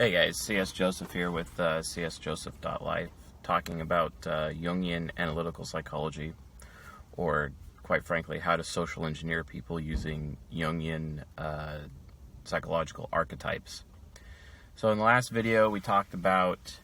Hey guys, CS Joseph here with csjoseph.life, talking about Jungian analytical psychology, or quite frankly, how to social engineer people using Jungian psychological archetypes. So in the last video, we talked about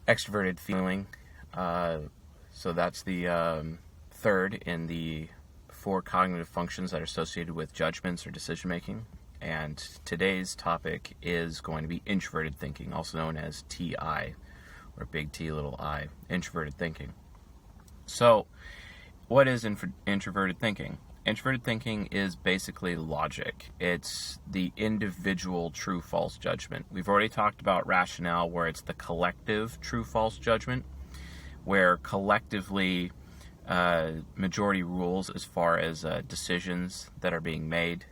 extroverted feeling. So that's the third in the 4 cognitive functions that are associated with judgments or decision making. And today's topic is going to be introverted thinking, also known as TI, or big T, little I, introverted thinking. So, what is introverted thinking? Introverted thinking is basically logic. It's the individual true-false judgment. We've already talked about rationale, where it's the collective true-false judgment, where collectively majority rules as far as decisions that are being made.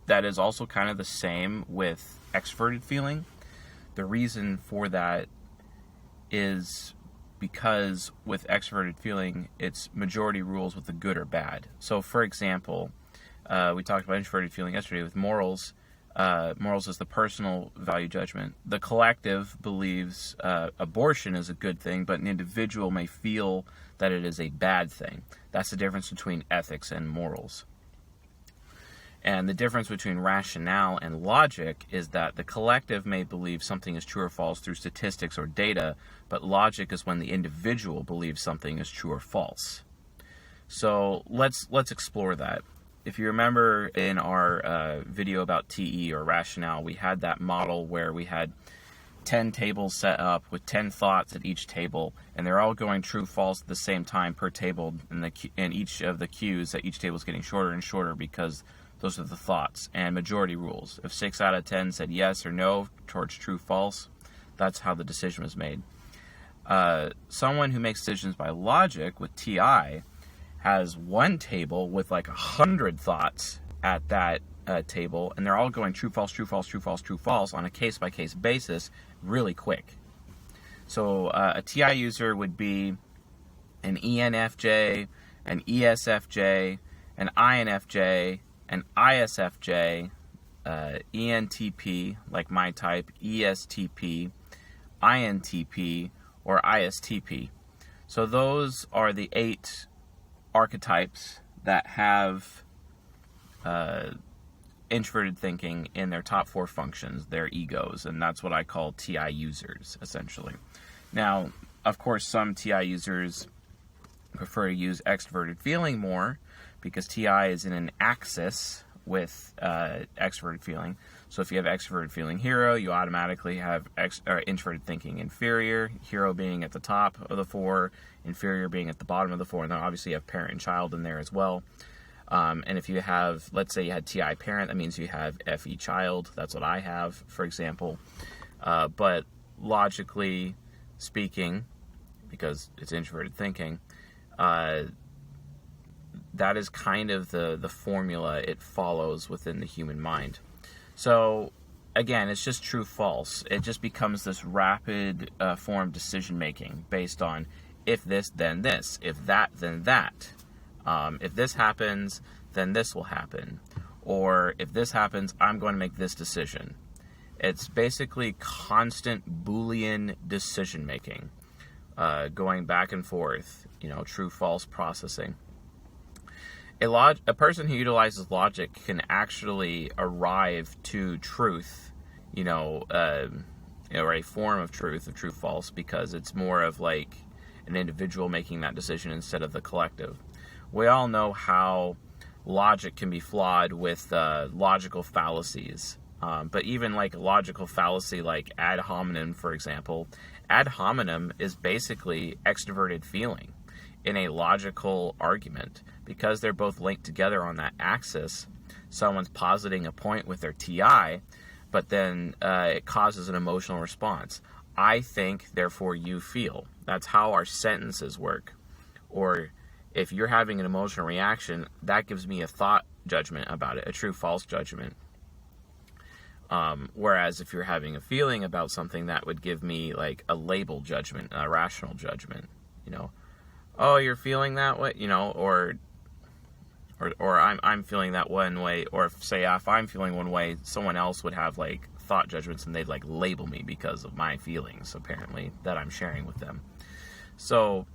That is also kind of the same with extroverted feeling. The reason for that is because with extroverted feeling, it's majority rules with the good or bad. So, for example, we talked about introverted feeling yesterday with morals. Morals is the personal value judgment. The collective believes abortion is a good thing, but an individual may feel that it is a bad thing. That's the difference between ethics and morals. And the difference between rationale and logic is that the collective may believe something is true or false through statistics or data, but logic is when the individual believes something is true or false. So let's explore that. If you remember in our video about TE or rationale, we had that model where we had 10 tables set up with 10 thoughts at each table, and they're all going true false at the same time per table, and each of the cues at each table is getting shorter and shorter because those are the thoughts and majority rules. If 6 out of 10 said yes or no towards true false, that's how the decision was made. Someone who makes decisions by logic with TI has one table with like 100 thoughts at that table, and they're all going true false, true false, true false, true false on a case-by-case basis really quick. So a TI user would be an ENFJ, an ESFJ, an INFJ, an ISFJ, ENTP, like my type, ESTP, INTP, or ISTP. So those are the 8 archetypes that have introverted thinking in their top 4 functions, their egos, and that's what I call TI users, essentially. Now, of course, some TI users prefer to use extroverted feeling more, because TI is in an axis with extroverted feeling. So if you have extroverted feeling hero, you automatically have introverted thinking inferior, hero being at the top of the 4, inferior being at the bottom of the 4, and then obviously you have parent and child in there as well. And if you have, let's say you had TI parent, that means you have FE child. That's what I have, for example. But logically speaking, because it's introverted thinking, that is kind of the formula it follows within the human mind. So, again, it's just true-false. It just becomes this rapid form decision-making based on if this, then this. If that, then that. If this happens, then this will happen. Or if this happens, I'm going to make this decision. It's basically constant Boolean decision-making, going back and forth, true-false processing. A person who utilizes logic can actually arrive to truth, or a form of truth, of true-false, because it's more of like an individual making that decision instead of the collective. We all know how logic can be flawed with logical fallacies, but even like a logical fallacy like ad hominem, for example, ad hominem is basically extroverted feeling in a logical argument. Because they're both linked together on that axis, someone's positing a point with their TI, but then it causes an emotional response. I think, therefore you feel. That's how our sentences work. Or if you're having an emotional reaction, that gives me a thought judgment about it, a true-false judgment. Whereas if you're having a feeling about something, that would give me like a label judgment, a rational judgment. Oh, you're feeling that way, or or I'm feeling that one way, or if I'm feeling one way, someone else would have like thought judgments and they'd like label me because of my feelings, apparently, that I'm sharing with them. So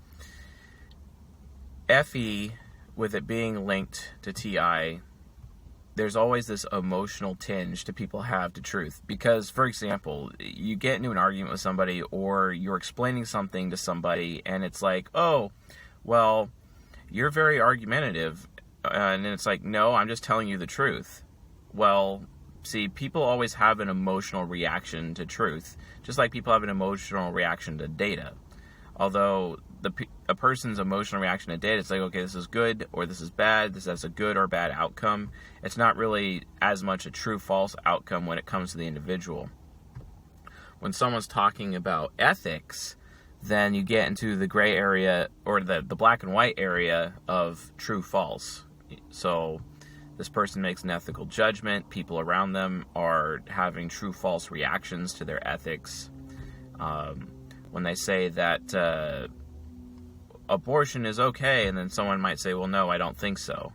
FE, with it being linked to TI, there's always this emotional tinge to people have to truth. Because, for example, you get into an argument with somebody, or you're explaining something to somebody, and it's like, oh, well, you're very argumentative. And it's like, no, I'm just telling you the truth. Well, see, people always have an emotional reaction to truth, just like people have an emotional reaction to data. Although a person's emotional reaction to data, it's like, okay, this is good or this is bad, this has a good or bad outcome. It's not really as much a true-false outcome when it comes to the individual. When someone's talking about ethics, then you get into the gray area, or the black and white area of true-false. So this person makes an ethical judgment, people around them are having true-false reactions to their ethics. When they say that abortion is okay, and then someone might say, well, no, I don't think so.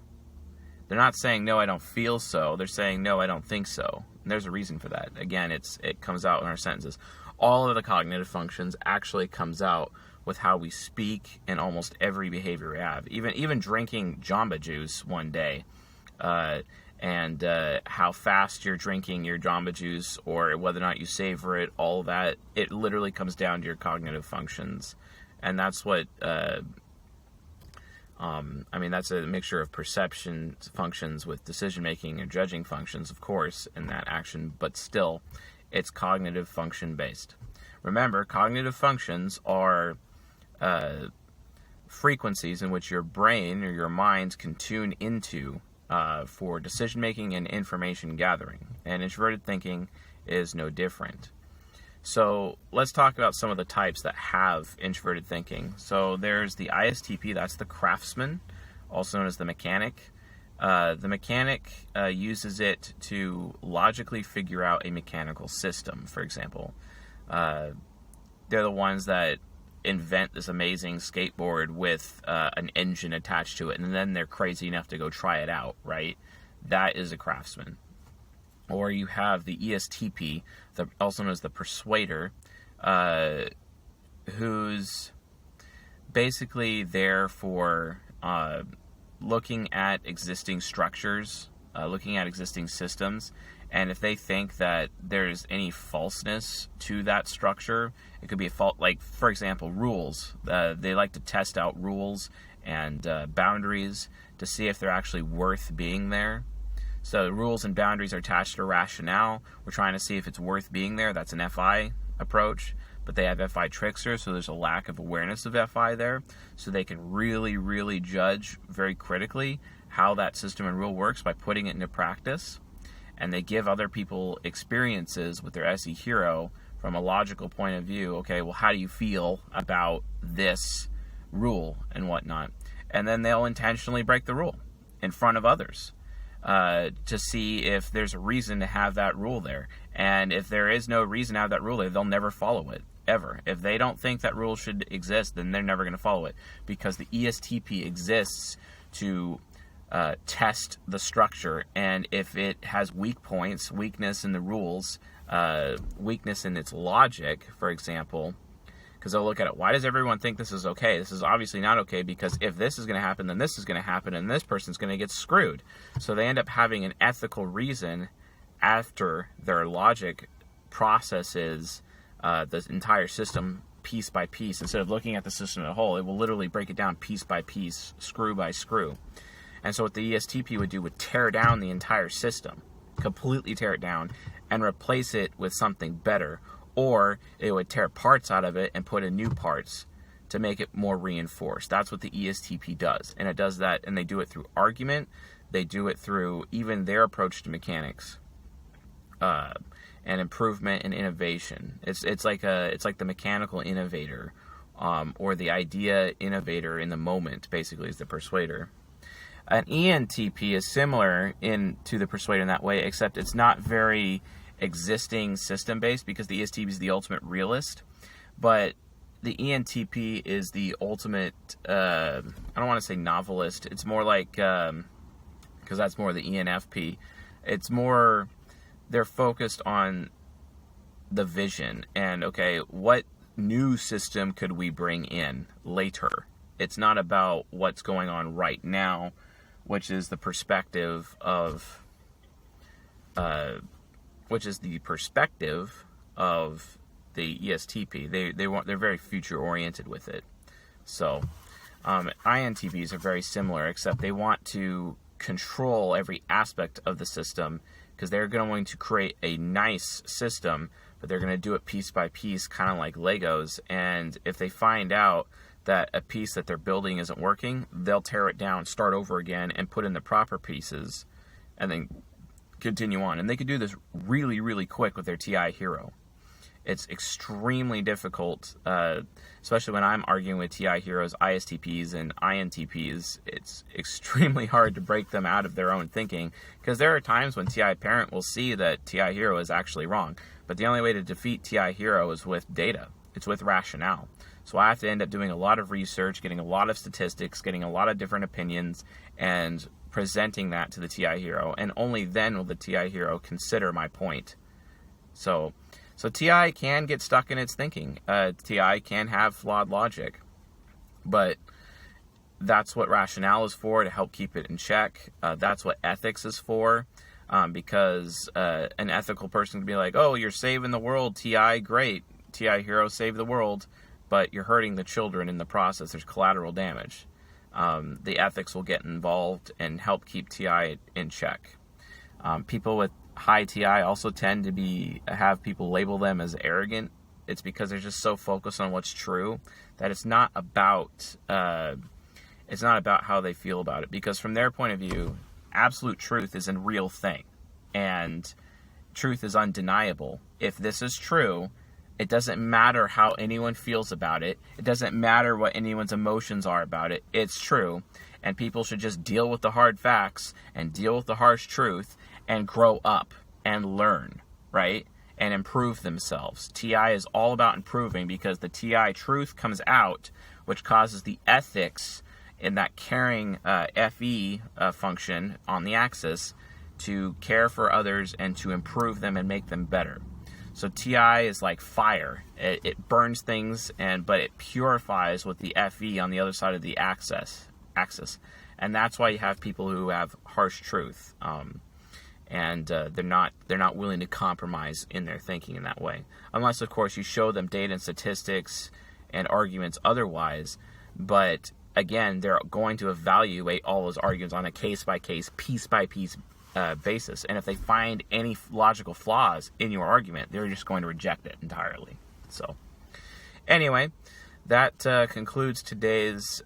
They're not saying, no, I don't feel so. They're saying, no, I don't think so. And there's a reason for that. Again, it comes out in our sentences. All of the cognitive functions actually comes out with how we speak and almost every behavior we have. Even drinking Jamba Juice one day, and how fast you're drinking your Jamba Juice, or whether or not you savor it, all that, it literally comes down to your cognitive functions. And that's what, that's a mixture of perception functions with decision-making and judging functions, of course, in that action, but still, it's cognitive function-based. Remember, cognitive functions are frequencies in which your brain or your mind can tune into for decision-making and information gathering. And introverted thinking is no different. So let's talk about some of the types that have introverted thinking. So there's the ISTP, that's the Craftsman, also known as the mechanic. The mechanic uses it to logically figure out a mechanical system, for example. They're the ones that invent this amazing skateboard with an engine attached to it, and then they're crazy enough to go try it out, right? That is a craftsman. Or you have the ESTP, also known as the persuader, who's basically there for looking at existing structures, looking at existing systems, and if they think that there's any falseness to that structure, it could be a fault, like, for example, rules. They like to test out rules and boundaries to see if they're actually worth being there. So rules and boundaries are attached to rationale. We're trying to see if it's worth being there. That's an FI approach. But they have FI tricksters, so there's a lack of awareness of FI there. So they can really, really judge very critically how that system and rule works by putting it into practice. And they give other people experiences with their SE hero from a logical point of view. Okay, well, how do you feel about this rule and whatnot? And then they'll intentionally break the rule in front of others. To see if there's a reason to have that rule there. And if there is no reason to have that rule there, they'll never follow it, ever. If they don't think that rule should exist, then they're never going to follow it. Because the ESTP exists to test the structure, and if it has weak points, weakness in the rules, weakness in its logic, for example, because they'll look at it, why does everyone think this is okay? This is obviously not okay, because if this is going to happen, then this is going to happen, and this person's going to get screwed. So they end up having an ethical reason after their logic processes the entire system piece by piece. Instead of looking at the system as a whole, it will literally break it down piece by piece, screw by screw. And so what the ESTP would do would tear down the entire system, completely tear it down, and replace it with something better. Or it would tear parts out of it and put in new parts to make it more reinforced. That's what the ESTP does. And it does that, and they do it through argument. They do it through even their approach to mechanics and improvement and innovation. It's like the mechanical innovator, or the idea innovator in the moment, basically, is the persuader. An ENTP is similar to the persuader in that way, except it's not very existing system based, because the ESTP is the ultimate realist, but the ENTP is the ultimate I don't want to say novelist. It's more like because that's more the ENFP. It's more, they're focused on the vision and, okay, what new system could we bring in later? It's not about what's going on right now, which is the perspective of the ESTP. They're very future oriented with it. So INTPs are very similar, except they want to control every aspect of the system, because they're going to create a nice system, but they're going to do it piece by piece, kind of like Legos. And if they find out that a piece that they're building isn't working, they'll tear it down, start over again, and put in the proper pieces, and then continue on. And they can do this really, really quick with their TI hero. It's extremely difficult, especially when I'm arguing with TI heroes, ISTPs, and INTPs. It's extremely hard to break them out of their own thinking, because there are times when TI parent will see that TI hero is actually wrong. But the only way to defeat TI hero is with data. It's with rationale. So I have to end up doing a lot of research, getting a lot of statistics, getting a lot of different opinions, and presenting that to the TI hero. And only then will the TI hero consider my point. So TI can get stuck in its thinking. TI can have flawed logic. But that's what rationale is for, to help keep it in check. That's what ethics is for. Because an ethical person can be like, oh, you're saving the world, TI, great. TI hero, save the world. But you're hurting the children in the process. There's collateral damage. The ethics will get involved and help keep TI in check. People with high TI also tend to have people label them as arrogant. It's because they're just so focused on what's true that it's not about how they feel about it. Because from their point of view, absolute truth is a real thing, and truth is undeniable. If this is true, it doesn't matter how anyone feels about it. It doesn't matter what anyone's emotions are about it. It's true, and people should just deal with the hard facts and deal with the harsh truth and grow up and learn, right? And improve themselves. TI is all about improving, because the TI truth comes out, which causes the ethics in that caring FE function on the axis to care for others and to improve them and make them better. So TI is like fire. It burns things, but it purifies with the FE on the other side of the axis. And that's why you have people who have harsh truth. And they're not willing to compromise in their thinking in that way. Unless, of course, you show them data and statistics and arguments otherwise. But again, they're going to evaluate all those arguments on a case-by-case, piece-by-piece basis. And if they find any logical flaws in your argument, they're just going to reject it entirely. So, anyway, that concludes today's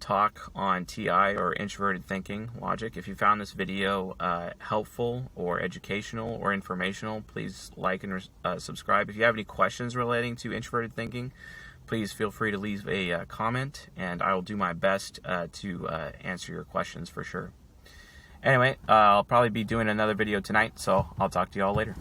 talk on TI, or introverted thinking logic. If you found this video helpful or educational or informational, please like and subscribe. If you have any questions relating to introverted thinking, please feel free to leave a comment, and I will do my best to answer your questions for sure. Anyway, I'll probably be doing another video tonight, so I'll talk to you all later.